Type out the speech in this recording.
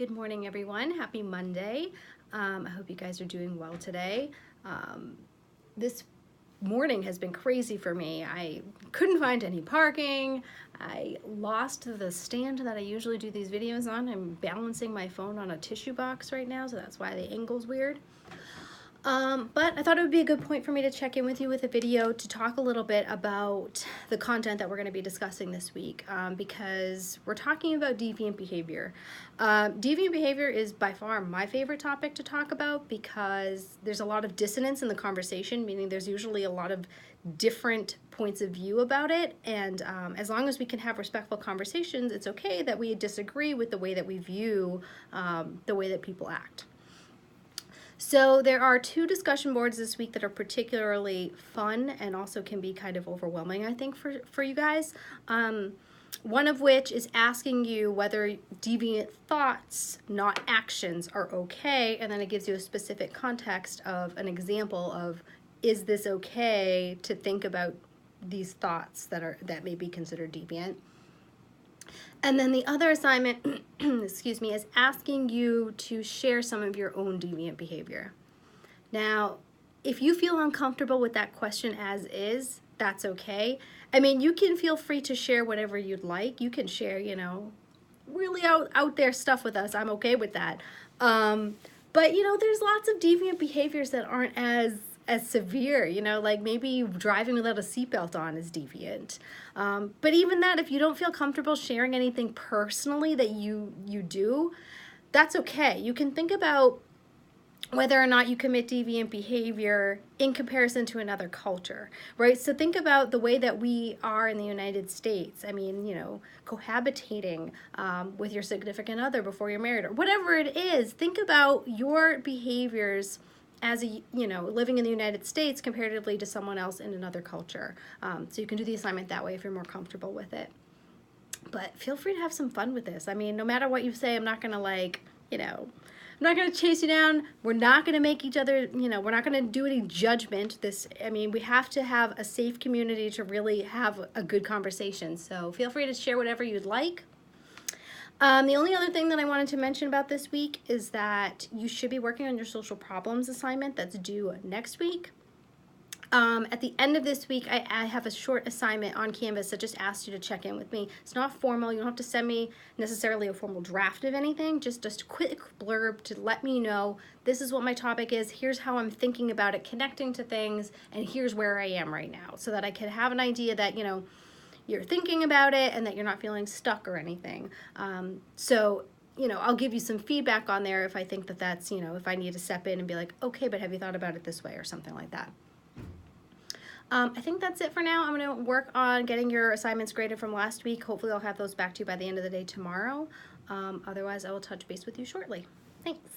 Good morning, everyone. Happy Monday. I hope you guys are doing well today. This morning has been crazy for me. I couldn't find any parking. I lost the stand that I usually do these videos on. I'm balancing my phone on a tissue box right now, so that's why the angle's weird. But I thought it would be a good point for me to check in with you with a video to talk a little bit about the content that we're going to be discussing this week, because we're talking about deviant behavior. Deviant behavior is by far my favorite topic to talk about because there's a lot of dissonance in the conversation, meaning there's usually a lot of different points of view about it, and as long as we can have respectful conversations, it's okay that we disagree with the way that we view the way that people act. So there are two discussion boards this week that are particularly fun and also can be kind of overwhelming, I think, for you guys. One of which is asking you whether deviant thoughts, not actions, are okay, and then it gives you a specific context of an example of, is this okay to think about these thoughts that may be considered deviant? And then the other assignment, excuse me, is asking you to share some of your own deviant behavior. Now, if you feel uncomfortable with that question as is, that's okay. I mean, you can feel free to share whatever you'd like. You can share, really out there stuff with us. I'm okay with that. But, there's lots of deviant behaviors that aren't as severe, like maybe driving without a seatbelt on is deviant. But even that, if you don't feel comfortable sharing anything personally that you do, that's okay. You can think about whether or not you commit deviant behavior in comparison to another culture, right? So think about the way that we are in the United States. I mean, cohabitating with your significant other before you're married or whatever it is. Think about your behaviors as living in the United States comparatively to someone else in another culture. So you can do the assignment that way if you're more comfortable with it. But feel free to have some fun with this. I mean, no matter what you say, I'm not gonna I'm not gonna chase you down. We're not gonna make each other, we're not gonna do any judgment. We have to have a safe community to really have a good conversation. So feel free to share whatever you'd like. The only other thing that I wanted to mention about this week is that you should be working on your social problems assignment that's due next week. At the end of this week, I have a short assignment on Canvas that just asks you to check in with me. It's not formal. You don't have to send me necessarily a formal draft of anything, just a quick blurb to let me know this is what my topic is, here's how I'm thinking about it, connecting to things, and here's where I am right now, so that I can have an idea that, you're thinking about it and that you're not feeling stuck or anything. I'll give you some feedback on there if I think that's, if I need to step in and be like, okay, but have you thought about it this way or something like that. I think that's it for now. I'm going to work on getting your assignments graded from last week. Hopefully I'll have those back to you by the end of the day tomorrow. Otherwise, I will touch base with you shortly. Thanks.